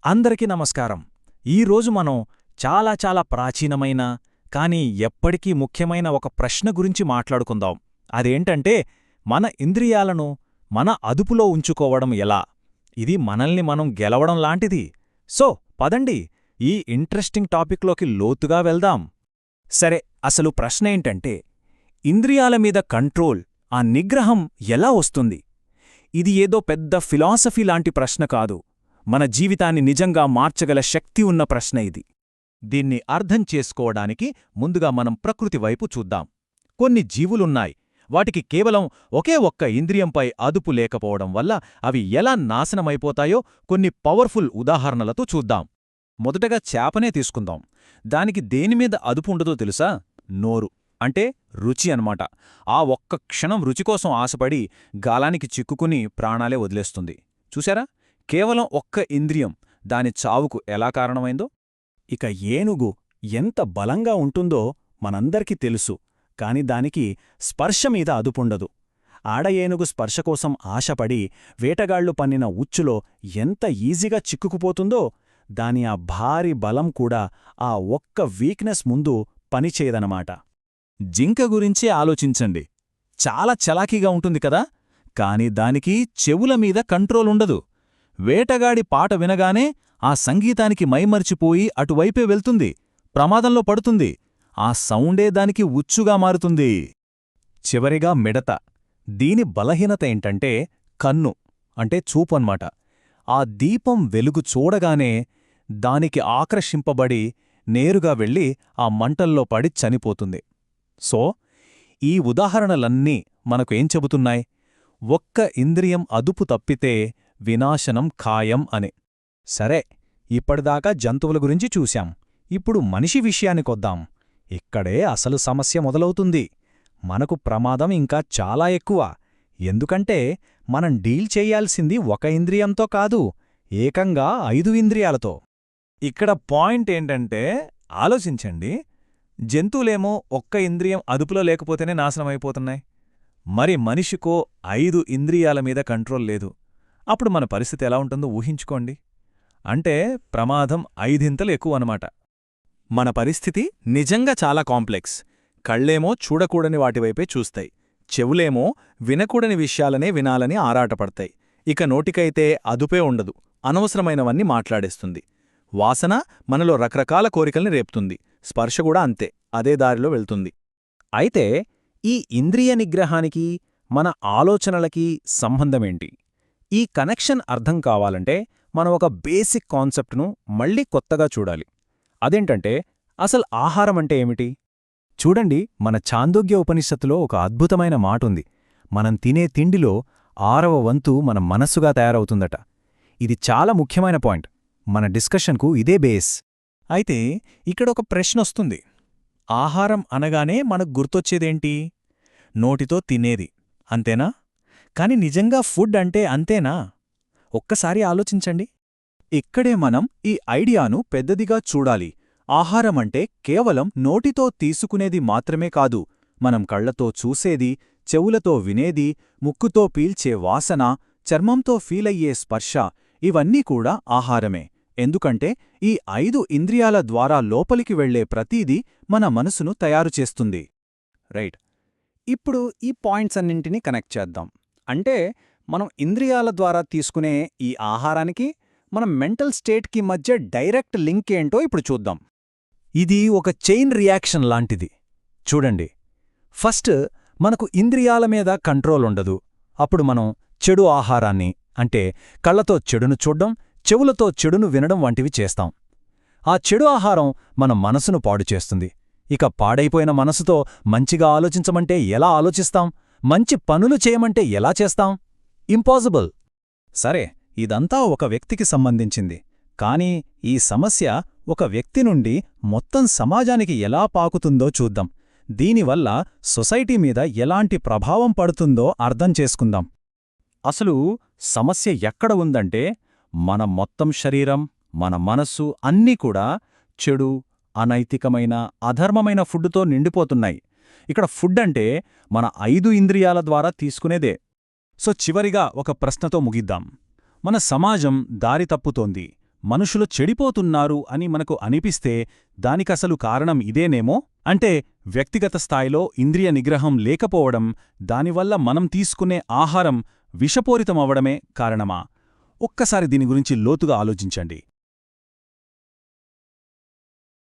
అందరికీ నమస్కారం. ఈరోజు మనం చాలా ప్రాచీనమైన కానీ ఎప్పటికీ ముఖ్యమైన ఒక ప్రశ్న గురించి మాట్లాడుకుందాం. అదేంటంటే మన ఇంద్రియాలను మన అదుపులో ఉంచుకోవడం ఎలా? ఇది మనల్ని మనం గెలవడం లాంటిది. సో పదండి ఈ ఇంట్రెస్టింగ్ టాపిక్లోకి లోతుగా వెళ్దాం. సరే, అసలు ప్రశ్న ఏంటంటే ఇంద్రియాల మీద కంట్రోల్, ఆ నిగ్రహం ఎలా వస్తుంది? ఇది ఏదో పెద్ద ఫిలాసఫీ లాంటి ప్రశ్న కాదు. మన జీవితాన్ని నిజంగా మార్చగల శక్తి ఉన్న ప్రశ్న ఇది. దీన్ని అర్థం చేసుకోవడానికి ముందుగా మనం ప్రకృతి వైపు చూద్దాం. కొన్ని జీవులున్నాయి, వాటికి కేవలం ఒకే ఒక్క ఇంద్రియంపై అదుపు లేకపోవడం వల్ల అవి ఎలా నాశనమైపోతాయో కొన్ని పవర్ఫుల్ ఉదాహరణలతో చూద్దాం. మొదటగా చేపనే తీసుకుందాం. దానికి దేనిమీద అదుపు ఉండదో తెలుసా? నోరు, అంటే రుచి అన్నమాట. ఆ ఒక్క క్షణం రుచికోసం ఆశపడి గాలానికి చిక్కుకుని ప్రాణాలే వదిలేస్తుంది. చూశారా? కేవలం ఒక్క ఇంద్రియం దాని చావుకు ఎలా కారణమైందో. ఇక ఏనుగు ఎంత బలంగా ఉంటుందో మనందరికీ తెలుసు, కాని దానికి స్పర్శమీద అదుపుండదు. ఆడ ఏనుగు స్పర్శకోసం ఆశపడి వేటగాళ్లు పన్నిన ఉచ్చులో ఎంత ఈజీగా చిక్కుకుపోతుందో, దాని ఆ భారీ బలం కూడా ఆ ఒక్క వీక్నెస్ ముందు పనిచేయదనమాట. జింక గురించే ఆలోచించండి. చాలా చలాకీగా ఉంటుంది కదా, కాని దానికి చెవులమీద కంట్రోలుండదు. వేటగాడి పాట వినగానే ఆ సంగీతానికి మైమర్చిపోయి అటువైపే వెళ్తుంది, ప్రమాదంలో పడుతుంది. ఆ సౌండే దానికి ఉచ్చుగా మారుతుంది. చివరిగా మిడత. దీని బలహీనత ఏంటంటే కన్ను, అంటే చూపన్మాట. ఆ దీపం వెలుగు చూడగానే దానికి ఆకర్షింపబడి నేరుగా వెళ్ళి ఆ మంటల్లో పడి చనిపోతుంది. సో ఈ ఉదాహరణలన్నీ మనకు ఏం చెబుతున్నాయి? ఒక్క ఇంద్రియం అదుపు తప్పితే వినాశనం ఖాయం అని. సరే, ఇప్పటిదాకా జంతువుల గురించి చూశాం. ఇప్పుడు మనిషి విషయానికొద్దాం. ఇక్కడే అసలు సమస్య మొదలవుతుంది. మనకు ప్రమాదం ఇంకా చాలా ఎక్కువ. ఎందుకంటే మనం డీల్ చెయ్యాల్సింది ఒక ఇంద్రియంతో కాదు, ఏకంగా 5 ఇంద్రియాలతో. ఇక్కడ పాయింట్ ఏంటంటే ఆలోచించండి. జంతువులేమో ఒక్క ఇంద్రియం అదుపులో లేకపోతేనే నాశనమైపోతున్నాయి. మరి మనిషికో 5 ఇంద్రియాల మీద కంట్రోల్ లేదు. అప్పుడు మన పరిస్థితి ఎలా ఉంటుందో ఊహించుకోండి. అంటే ప్రమాదం 5 ఎక్కువన్నమాట. మన పరిస్థితి నిజంగా చాలా కాంప్లెక్స్. కళ్ళేమో చూడకూడని వాటివైపే చూస్తాయి, చెవులేమో వినకూడని విషయాలనే వినాలని ఆరాటపడతాయి. ఇక నోటికైతే అదుపే ఉండదు, అనవసరమైనవన్నీ మాట్లాడేస్తుంది. వాసన మనలో రకరకాల కోరికల్ని రేపుతుంది. స్పర్శ కూడా అంతే, అదే దారిలో వెళ్తుంది. అయితే ఈ ఇంద్రియ నిగ్రహానికి మన ఆలోచనలకి సంబంధమేంటి? ఈ కనెక్షన్ అర్థం కావాలంటే మనం ఒక బేసిక్ కాన్సెప్ట్ను మళ్ళీ కొత్తగా చూడాలి. అదేంటంటే అసలు ఆహారమంటే ఏమిటి? చూడండి, మన ఛాందోగ్య ఉపనిషత్తులో ఒక అద్భుతమైన మాటుంది. మనం తినే తిండిలో 6వ వంతు మన మనస్సుగా తయారవుతుందట. ఇది చాలా ముఖ్యమైన పాయింట్. మన డిస్కషన్కు ఇదే బేస్. అయితే ఇక్కడొక ప్రశ్నొస్తుంది. ఆహారం అనగానే మనకు గుర్తొచ్చేదేంటి? నోటితో తినేది, అంతేనా? కాని నిజంగా ఫుడ్ అంటే అంతేనా? ఒక్కసారి ఆలోచించండి. ఇక్కడే మనం ఈ ఐడియాను పెద్దదిగా చూడాలి. ఆహారమంటే కేవలం నోటితో తీసుకునేది మాత్రమే కాదు. మనం కళ్లతో చూసేది, చెవులతో వినేది, ముక్కుతో పీల్చే వాసన, చర్మంతో ఫీలయ్యే స్పర్శ, ఇవన్నీ కూడా ఆహారమే. ఎందుకంటే ఈ 5 ఇంద్రియాల ద్వారా లోపలికి వెళ్లే ప్రతీదీ మన మనసును తయారుచేస్తుంది. రైట్. ఇప్పుడు ఈ పాయింట్స్ అన్నింటినీ కనెక్ట్ చేద్దాం. అంటే మనం ఇంద్రియాల ద్వారా తీసుకునే ఈ ఆహారానికి మన మెంటల్ స్టేట్కి మధ్య డైరెక్ట్ లింక్ ఏంటో ఇప్పుడు చూద్దాం. ఇది ఒక చైన్ రియాక్షన్ లాంటిది. చూడండి, ఫస్ట్ మనకు ఇంద్రియాల మీద కంట్రోల్ ఉండదు. అప్పుడు మనం చెడు ఆహారాన్ని, అంటే కళ్లతో చెడును చూడ్డం, చెవులతో చెడును వినడం వంటివి చేస్తాం. ఆ చెడు ఆహారం మన మనసును పాడుచేస్తుంది. ఇక పాడైపోయిన మనసుతో మంచిగా ఆలోచించమంటే ఎలా ఆలోచిస్తాం? మంచి పనులు చేయమంటే ఎలా చేస్తాం? ఇంపాసిబుల్. సరే, ఇదంతా ఒక వ్యక్తికి సంబంధించింది. కానీ ఈ సమస్య ఒక వ్యక్తి నుండి మొత్తం సమాజానికి ఎలా పాకుతుందో చూద్దాం. దీనివల్ల సొసైటీ మీద ఎలాంటి ప్రభావం పడుతుందో అర్థం చేసుకుందాం. అసలు సమస్య ఎక్కడ ఉందంటే మన మొత్తం శరీరం, మన మనస్సు అన్నీ కూడా చెడు, అనైతికమైన, అధర్మమైన ఫుడ్డుతో నిండిపోతున్నాయి. ఇక్కడ ఫుడ్ అంటే మన 5 ఇంద్రియాల ద్వారా తీసుకునేదే. సో చివరిగా ఒక ప్రశ్నతో ముగిద్దాం. మన సమాజం దారి తప్పుతోంది. మనుషులు చెడిపోతున్నారు అని మనకు అనిపిస్తే దానికసలు కారణం ఇదేనేమో? అంటే వ్యక్తిగత స్థాయిలో ఇంద్రియ నిగ్రహం లేకపోవడం, దానివల్ల మనం తీసుకునే ఆహారం విషపూరితమవ్వడమే కారణమా? ఒక్కసారి దీని గురించి లోతుగా ఆలోచించండి.